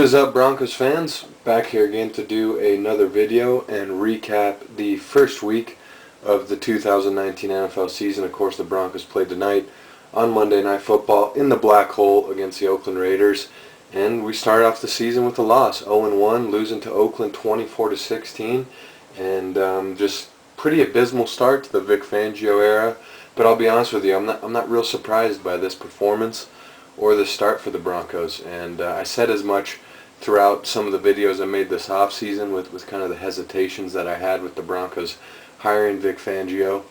What is up, Broncos fans? Back here again to do another video and recap the first week of the 2019 NFL season. Of course, the Broncos played tonight on Monday Night Football in the black hole against the Oakland Raiders. And we started off the season with a loss, 0-1, losing to Oakland 24-16. And just pretty abysmal start to the Vic Fangio era. But I'll be honest with you, I'm not real surprised by this performance or the start for the Broncos. And I said as much throughout some of the videos I made this offseason with kind of the hesitations that I had with the Broncos hiring Vic Fangio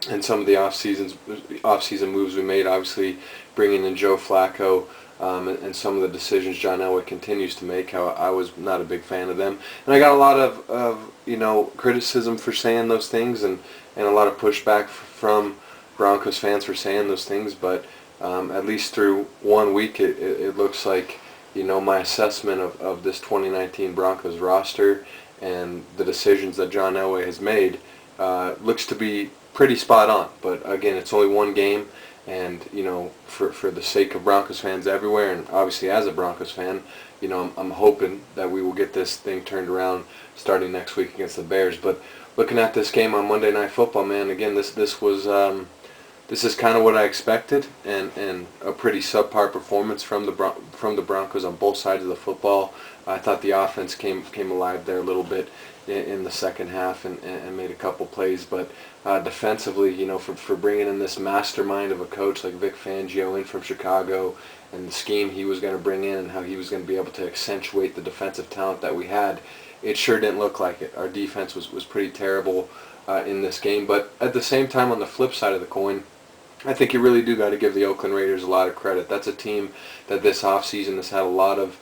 and some of the off-season moves we made, obviously bringing in Joe Flacco and some of the decisions John Elway continues to make, how I was not a big fan of them. And I got a lot of criticism for saying those things and a lot of pushback from Broncos fans for saying those things, but at least through 1 week it looks like my assessment of this 2019 Broncos roster and the decisions that John Elway has made looks to be pretty spot on. But again, it's only one game, and for the sake of Broncos fans everywhere, and obviously as a Broncos fan, I'm hoping that we will get this thing turned around starting next week against the Bears. But looking at this game on Monday Night Football, man, again, this is kind of what I expected, and a pretty subpar performance from the Broncos on both sides of the football. I thought the offense came alive there a little bit in the second half and made a couple plays, but defensively, for bringing in this mastermind of a coach like Vic Fangio in from Chicago, and the scheme he was going to bring in and how he was going to be able to accentuate the defensive talent that we had, it sure didn't look like it. Our defense was pretty terrible in this game, but at the same time, on the flip side of the coin, I think you really do got to give the Oakland Raiders a lot of credit. That's a team that this offseason has had a lot of,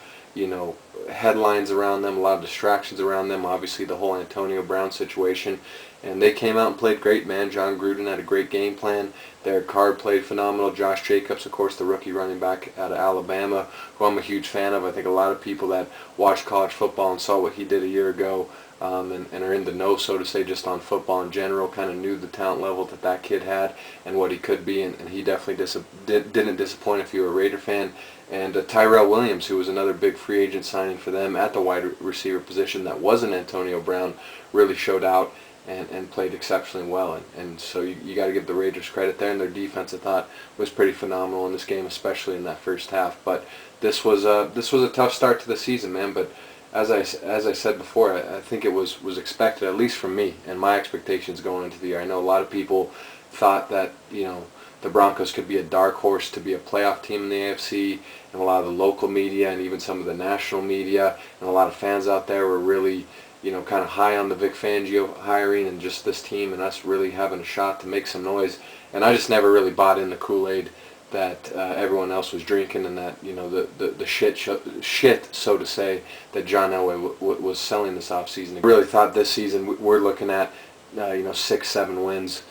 headlines around them, a lot of distractions around them, obviously the whole Antonio Brown situation, and they came out and played great, man. John Gruden had a great game plan. Derek Carr played phenomenal. Josh Jacobs, of course, the rookie running back out of Alabama, who I'm a huge fan of. I think a lot of people that watched college football and saw what he did a year ago and are in the know, so to say, just on football in general, kind of knew the talent level that kid had and what he could be, and he definitely didn't disappoint if you were a Raider fan. And Tyrell Williams, who was another big free agent signing for them at the wide receiver position that wasn't Antonio Brown, really showed out and played exceptionally well. And so you got to give the Raiders credit there, and their defense, I thought, was pretty phenomenal in this game, especially in that first half. But this was a tough start to the season, man. But as I said before, I think it was expected, at least from me and my expectations going into the year. I know a lot of people thought that the Broncos could be a dark horse to be a playoff team in the AFC, and a lot of the local media and even some of the national media and a lot of fans out there were really kind of high on the Vic Fangio hiring and just this team and us really having a shot to make some noise. And I just never really bought in the Kool-Aid that everyone else was drinking, and that the shit, so to say, that John Elway was selling this offseason. I really thought this season we're looking at 6-7 wins,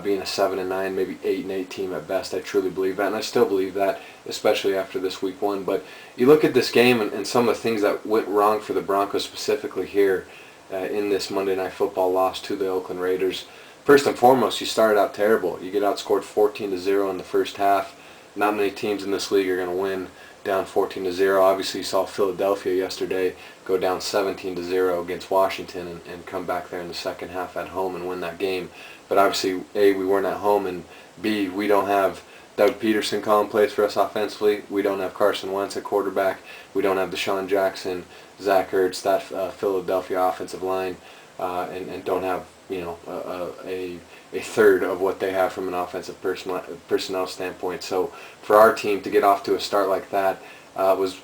being a 7-9, maybe 8-8 team at best. I truly believe that, and I still believe that, especially after this week 1. But you look at this game and some of the things that went wrong for the Broncos specifically here in this Monday Night Football loss to the Oakland Raiders. First and foremost, you started out terrible. You get outscored 14-0 in the first half. Not many teams in this league are going to win down 14-0. Obviously, you saw Philadelphia yesterday go down 17-0 against Washington and come back there in the second half at home and win that game. But obviously, A, we weren't at home, and B, we don't have Doug Peterson calling plays for us offensively. We don't have Carson Wentz at quarterback. We don't have Deshaun Jackson, Zach Ertz, that Philadelphia offensive line, and don't have a third of what they have from an offensive personnel standpoint. So for our team to get off to a start like that was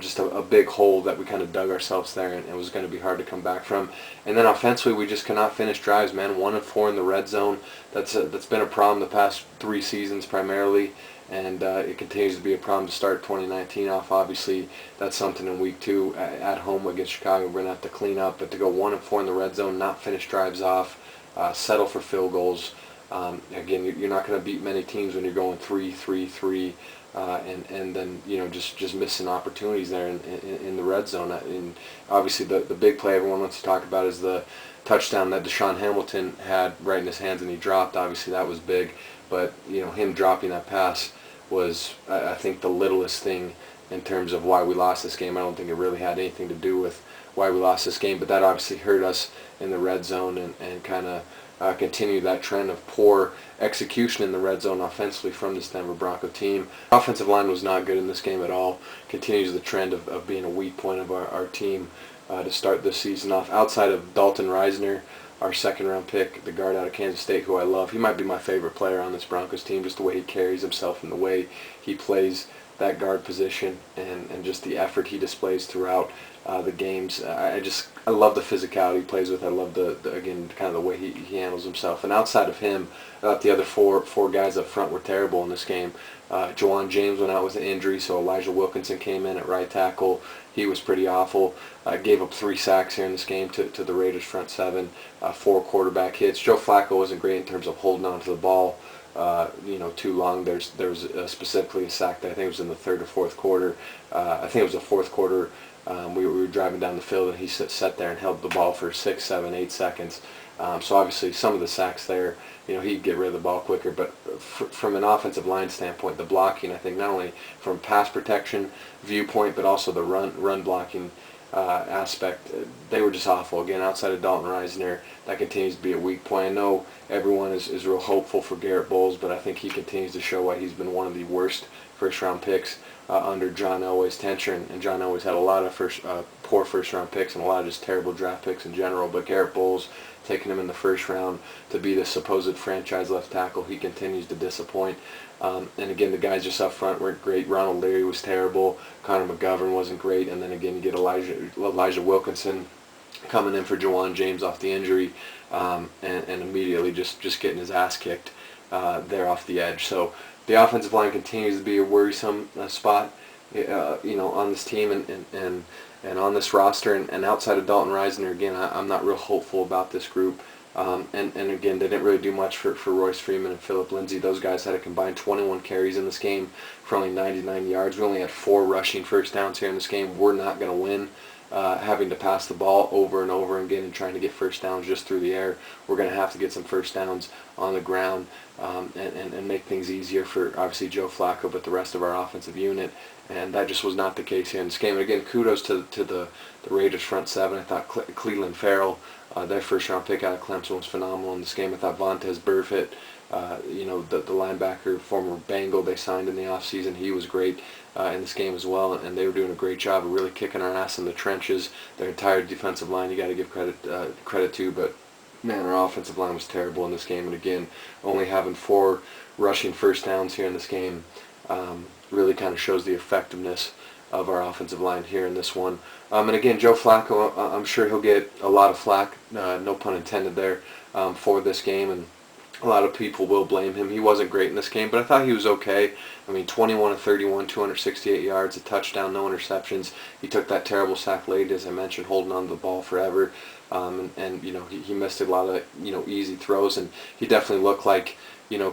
just a big hole that we kind of dug ourselves there, and it was going to be hard to come back from. And then offensively, we just cannot finish drives, man. 1-4 in the red zone. That's been a problem the past 3 seasons primarily, and it continues to be a problem to start 2019 off. Obviously, that's something in week 2 at home against Chicago we're going to have to clean up. But to go 1-4 in the red zone, not finish drives off, settle for field goals. Again, you're not going to beat many teams when you're going 3-3-3. And then just missing opportunities there in the red zone. And obviously the big play everyone wants to talk about is the touchdown that Deshaun Hamilton had right in his hands and he dropped. Obviously that was big, but him dropping that pass was, I think, the littlest thing in terms of why we lost this game. I don't think it really had anything to do with why we lost this game, but that obviously hurt us in the red zone and kind of continue that trend of poor execution in the red zone offensively from this Denver Bronco team. Offensive line was not good in this game at all. Continues the trend of being a weak point of our team to start this season off. Outside of Dalton Reisner, our second-round pick, the guard out of Kansas State, who I love. He might be my favorite player on this Broncos team, just the way he carries himself and the way he plays that guard position and just the effort he displays throughout the games. I love the physicality he plays with. I love again, kind of the way he handles himself. And outside of him, I thought the other four guys up front were terrible in this game. Juwan James went out with an injury, so Elijah Wilkinson came in at right tackle. He was pretty awful. Gave up 3 sacks here in this game to the Raiders' front 7, 4 quarterback hits. Joe Flacco wasn't great in terms of holding on to the ball too long. There was specifically a sack that I think was in the 3rd or 4th quarter. I think it was the 4th quarter. We were driving down the field and he sat there and held the ball for 6, 7, 8 seconds. So obviously some of the sacks there, he'd get rid of the ball quicker. But from an offensive line standpoint, the blocking, I think not only from pass protection viewpoint, but also the run blocking aspect, they were just awful. Again, outside of Dalton Reisner, that continues to be a weak point. I know everyone is real hopeful for Garrett Bowles, but I think he continues to show why he's been one of the worst first-round picks under John Elway's tenure, and John Elway's had a lot of poor first-round picks and a lot of just terrible draft picks in general, but Garrett Bowles, taking him in the first round to be the supposed franchise left tackle, he continues to disappoint. And again, the guys just up front weren't great. Ronald Leary was terrible. Connor McGovern wasn't great. And then again, you get Elijah Wilkinson coming in for Juwan James off the injury, and immediately just getting his ass kicked there off the edge. So the offensive line continues to be a worrisome spot, on this team and on this roster. And outside of Dalton Reisner, again, I'm not real hopeful about this group. And again, they didn't really do much for Royce Freeman and Phillip Lindsay. Those guys had a combined 21 carries in this game for only 99 yards. We only had 4 rushing first downs here in this game. We're not going to win having to pass the ball over and over again and trying to get first downs just through the air. We're going to have to get some first downs on the ground and make things easier for, obviously, Joe Flacco, but the rest of our offensive unit. And that just was not the case here in this game. And again, kudos to the Raiders front 7. I thought Cleveland Farrell, their first-round pick out of Clemson, was phenomenal in this game. I thought Vontaze Burfict, the linebacker, former Bengal they signed in the offseason, he was great in this game as well. And they were doing a great job of really kicking our ass in the trenches. Their entire defensive line, you got to give credit to, but man, our offensive line was terrible in this game. And again, only having 4 rushing first downs here in this game really kind of shows the effectiveness of our offensive line here in this one. And again, Joe Flacco, I'm sure he'll get a lot of flack, no pun intended there, for this game, and a lot of people will blame him. He wasn't great in this game, but I thought he was okay. I mean, 21 of 31, 268 yards, a touchdown, no interceptions. He took that terrible sack late, as I mentioned, holding on to the ball forever. He missed a lot of, easy throws, and he definitely looked like,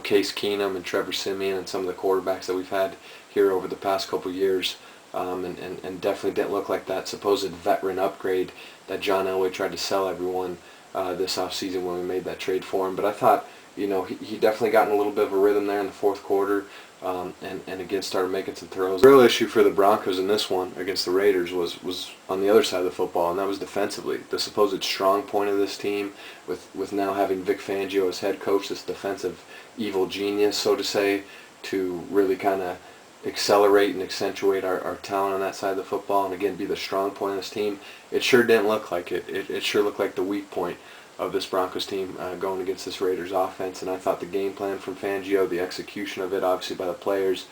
Case Keenum and Trevor Siemian and some of the quarterbacks that we've had here over the past couple of years, and definitely didn't look like that supposed veteran upgrade that John Elway tried to sell everyone this offseason when we made that trade for him. But I thought, he definitely got in a little bit of a rhythm there in the 4th quarter, and again started making some throws. The real issue for the Broncos in this one against the Raiders was on the other side of the football, and that was defensively. The supposed strong point of this team, with now having Vic Fangio as head coach, this defensive evil genius, so to say, to really kind of accelerate and accentuate our talent on that side of the football and again be the strong point of this team. It sure didn't look like it. It sure looked like the weak point of this Broncos team going against this Raiders offense. And I thought the game plan from Fangio, the execution of it obviously by the players,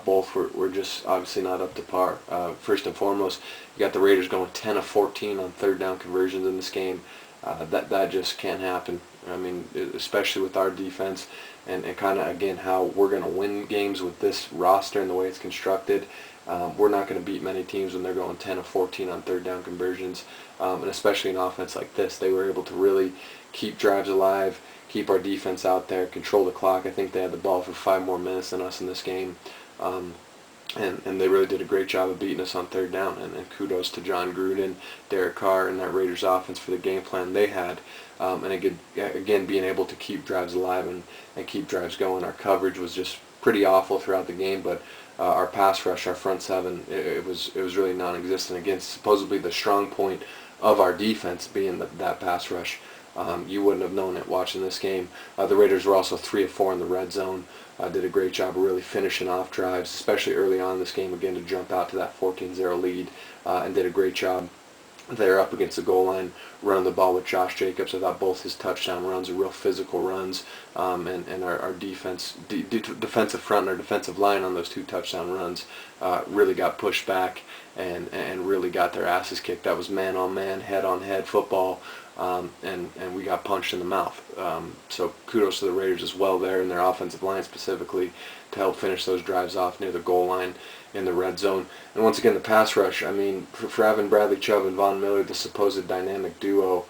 both were just obviously not up to par. First and foremost, you got the Raiders going 10 of 14 on 3rd down conversions in this game. That just can't happen. I mean, especially with our defense and kind of, again, how we're going to win games with this roster and the way it's constructed. We're not going to beat many teams when they're going 10 of 14 on 3rd down conversions, and especially an offense like this. They were able to really keep drives alive, keep our defense out there, control the clock. I think they had the ball for 5 more minutes than us in this game. And they really did a great job of beating us on 3rd down. And kudos to John Gruden, Derek Carr, and that Raiders offense for the game plan they had. And again, being able to keep drives alive and keep drives going. Our coverage was just pretty awful throughout the game, but our pass rush, our front seven, it was really non-existent against supposedly the strong point of our defense being that pass rush. You wouldn't have known it watching this game. The Raiders were also 3 of 4 in the red zone. Did a great job of really finishing off drives, especially early on in this game, again, to jump out to that 14-0 lead, and did a great job there up against the goal line, running the ball with Josh Jacobs. I thought both his touchdown runs are real physical runs, and our defensive front and our defensive line on those 2 touchdown runs really got pushed back and really got their asses kicked. That was man-on-man, head-on-head football, and we got punched in the mouth. So kudos to the Raiders as well there, and their offensive line specifically, to help finish those drives off near the goal line in the red zone. And once again, the pass rush, I mean, for having Bradley Chubb and Von Miller, the supposed dynamic duo,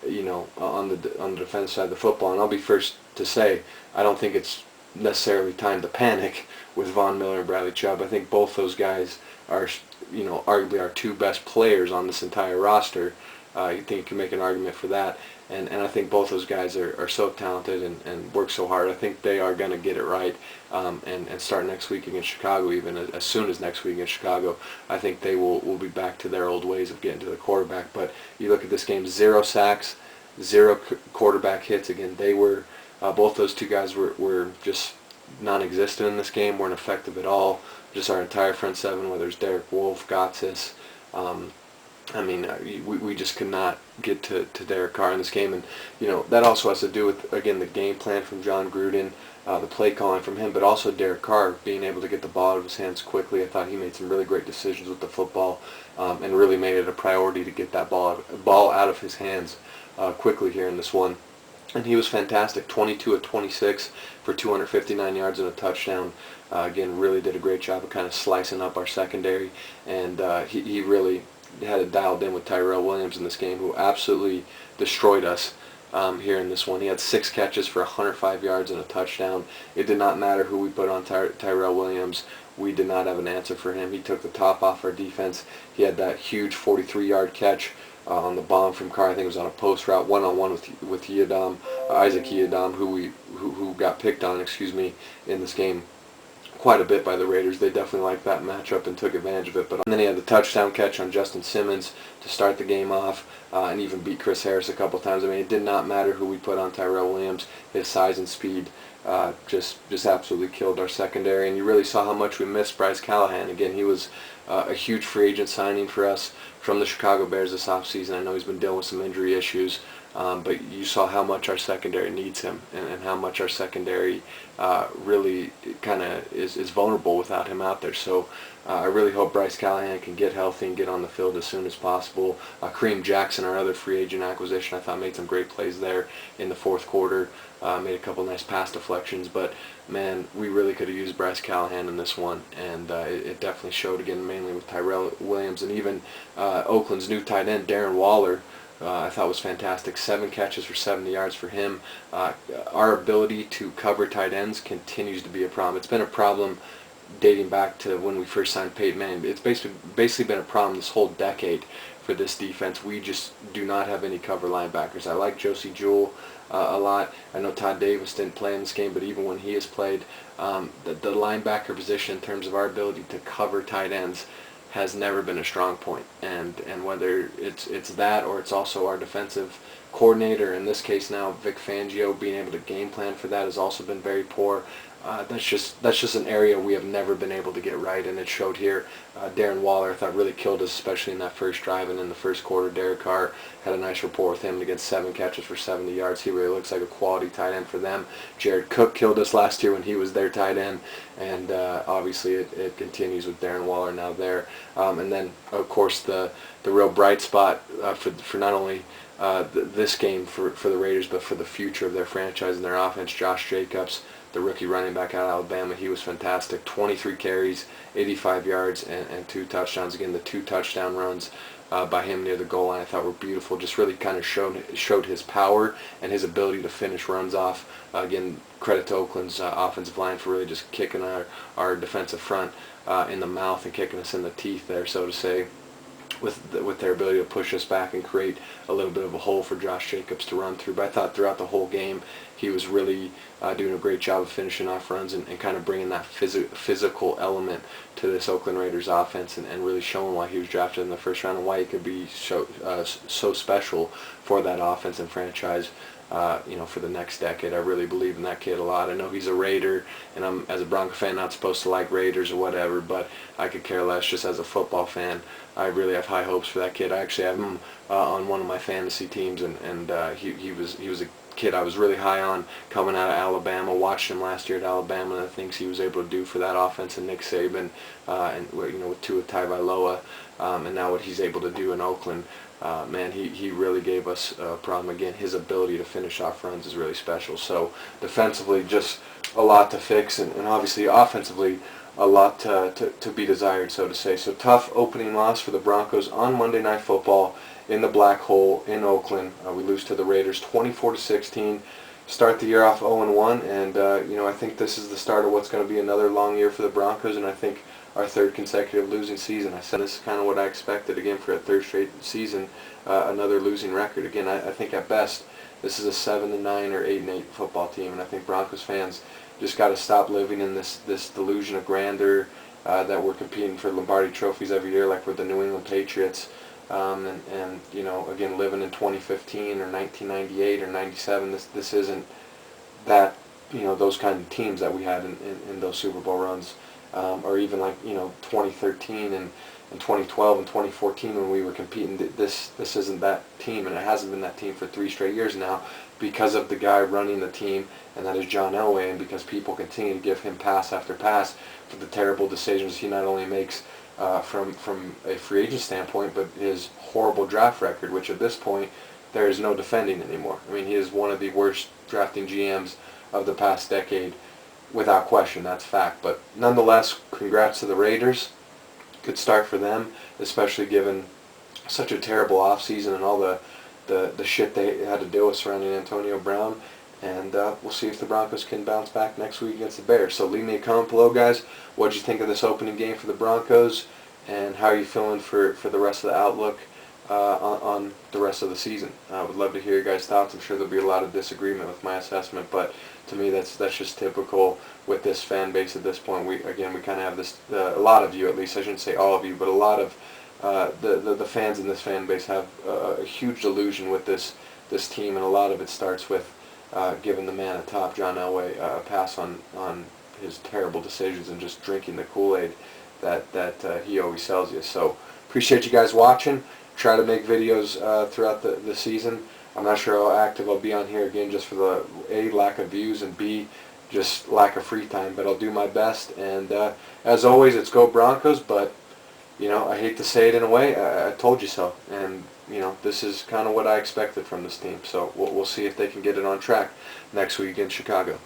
on the defense side of the football. And I'll be first to say, I don't think it's necessarily time to panic with Von Miller and Bradley Chubb. I think both those guys are, arguably our 2 best players on this entire roster. You think you can make an argument for that. And I think both those guys are so talented and work so hard. I think they are going to get it right, and start next week against Chicago, even as soon as next week against Chicago. I think they will be back to their old ways of getting to the quarterback. But you look at this game, 0 sacks, 0 quarterback hits. Again, they were, both those 2 guys were just non-existent in this game, weren't effective at all. Just our entire front seven, whether it's Derek Wolfe, Gotsis, I mean, we just could not get to Derek Carr in this game, and that also has to do with, again, the game plan from John Gruden, the play calling from him, but also Derek Carr being able to get the ball out of his hands quickly. I thought he made some really great decisions with the football, and really made it a priority to get that ball out of his hands quickly here in this one. And he was fantastic, 22 of 26 for 259 yards and a touchdown. Again, really did a great job of kind of slicing up our secondary, and he really had it dialed in with Tyrell Williams in this game, who absolutely destroyed us here in this one. He had 6 catches for 105 yards and a touchdown. It did not matter who we put on Tyrell Williams. We did not have an answer for him. He took the top off our defense. He had that huge 43-yard catch on the bomb from Carr. I think it was on a post route, one-on-one with Yiadom, Isaac Yiadom, who got picked on, in this game quite a bit by the Raiders. They definitely liked that matchup and took advantage of it. But then he had the touchdown catch on Justin Simmons to start the game off, and even beat Chris Harris a couple times. I mean, it did not matter who we put on Tyrell Williams. His size and speed just absolutely killed our secondary. And you really saw how much we missed Bryce Callahan. Again, he was a huge free agent signing for us from the Chicago Bears this offseason. I know he's been dealing with some injury issues, but you saw how much our secondary needs him, and how much our secondary really kind of is vulnerable without him out there. So I really hope Bryce Callahan can get healthy and get on the field as soon as possible. Kareem Jackson, our other free agent acquisition, I thought made some great plays there in the fourth quarter. Made a couple nice pass deflections, but man, we really could have used Bryce Callahan in this one, and it definitely showed, again, mainly with Tyrell Williams, and even Oakland's new tight end, Darren Waller, I thought was fantastic. 7 catches for 70 yards for him. Our ability to cover tight ends continues to be a problem. It's been a problem dating back to when we first signed Peyton Manning. It's basically been a problem this whole decade for this defense. We just do not have any cover linebackers. I like Josie Jewell a lot. I know Todd Davis didn't play in this game, but even when he has played, the linebacker position in terms of our ability to cover tight ends has never been a strong point. And whether it's that, or it's also our defensive coordinator, in this case now Vic Fangio, being able to game plan for that has also been very poor. That's just an area we have never been able to get right, and it showed here. Darren Waller, I thought, really killed us, especially in that first drive, and in the first quarter, Derek Carr had a nice rapport with him, and against 7 catches for 70 yards. He really looks like a quality tight end for them. Jared Cook killed us last year when he was their tight end, and obviously it continues with Darren Waller now there. And then, of course, the real bright spot for not only this game for the Raiders, but for the future of their franchise and their offense, Josh Jacobs, the rookie running back out of Alabama. He was fantastic. 23 carries, 85 yards, and 2 touchdowns. Again, the 2 touchdown runs by him near the goal line I thought were beautiful. Just really kind of showed his power and his ability to finish runs off. Again, credit to Oakland's offensive line for really just kicking our defensive front in the mouth and kicking us in the teeth there, so to say. with their ability to push us back and create a little bit of a hole for Josh Jacobs to run through. But I thought throughout the whole game he was really doing a great job of finishing off runs and kind of bringing that physical element to this Oakland Raiders offense and really showing why he was drafted in the first round and why he could be so special for that offense and franchise. For the next decade. I really believe in that kid a lot. I know he's a Raider, and I'm, as a Bronco fan, not supposed to like Raiders or whatever, but I could care less just as a football fan. I really have high hopes for that kid. I actually have him on one of my fantasy teams, and he was a kid I was really high on coming out of Alabama. Watched him last year at Alabama and the things he was able to do for that offense and Nick Saban, and with Tua Tagovailoa, and now what he's able to do in Oakland. Man, he really gave us a problem. Again, his ability to finish off runs is really special. So defensively, just a lot to fix, and obviously offensively, a lot to be desired, so to say. So tough opening loss for the Broncos on Monday Night Football in the Black Hole in Oakland. We lose to the Raiders 24-16. Start the year off 0-1, and I think this is the start of what's going to be another long year for the Broncos, and I think our third consecutive losing season. I said this is kind of what I expected again for a third straight season, another losing record. Again, I think at best this is a 7-9 or 8-8 football team, and I think Broncos fans just got to stop living in this delusion of grandeur that we're competing for Lombardi trophies every year like we're the New England Patriots, and again, living in 2015 or 1998 or 97. This isn't that, those kind of teams that we had in those Super Bowl runs. Or even like 2013 and 2012 and 2014 when we were competing. This isn't that team, and it hasn't been that team for 3 straight years now because of the guy running the team, and that is John Elway, and because people continue to give him pass after pass for the terrible decisions he not only makes from a free agent standpoint, but his horrible draft record, which at this point there is no defending anymore. I mean, he is one of the worst drafting GMs of the past decade. Without question, that's fact. But nonetheless, congrats to the Raiders. Good start for them, especially given such a terrible offseason and all the shit they had to deal with surrounding Antonio Brown. And we'll see if the Broncos can bounce back next week against the Bears. So leave me a comment below, guys. What did you think of this opening game for the Broncos? And how are you feeling for the rest of the outlook on the rest of the season? I would love to hear your guys' thoughts. I'm sure there'll be a lot of disagreement with my assessment, but to me that's just typical with this fan base at this point. We kind of have this, a lot of you, at least I shouldn't say all of you, but a lot of the fans in this fan base have a huge delusion with this team, and a lot of it starts with giving the man atop, John Elway, a pass on his terrible decisions and just drinking the Kool-Aid that he always sells you. So appreciate you guys watching. Try to make videos throughout the season. I'm not sure how active I'll be on here again, just for the A, lack of views, and B, just lack of free time, but I'll do my best. And as always, it's go Broncos, but I hate to say it in a way, I told you so. And this is kind of what I expected from this team. So we'll see if they can get it on track next week in Chicago.